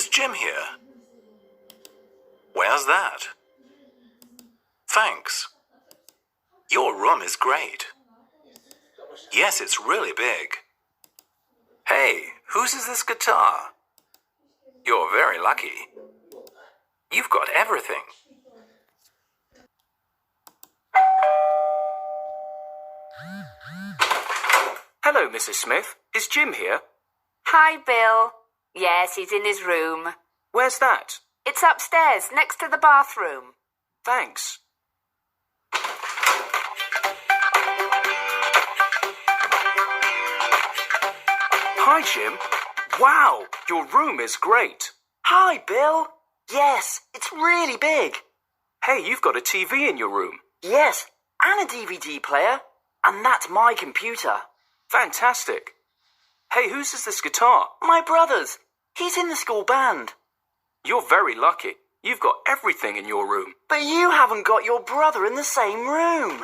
Is Jim here? Where's that? Thanks. Your room is great. Yes, it's really big. Hey, whose is this guitar? You're very lucky. You've got everything. Hello, Mrs. Smith. Is Jim here? Hi, Bill. Yes, he's in his room. Where's that? It's upstairs, next to the bathroom. Thanks. Hi, Jim. Wow, your room is great. Hi, Bill. Yes, it's really big. Hey, you've got a TV in your room. Yes, and a DVD player. And that's my computer. Fantastic. Hey, whose is this guitar? My brother's. He's in the school band. You're very lucky. You've got everything in your room. But you haven't got your brother in the same room.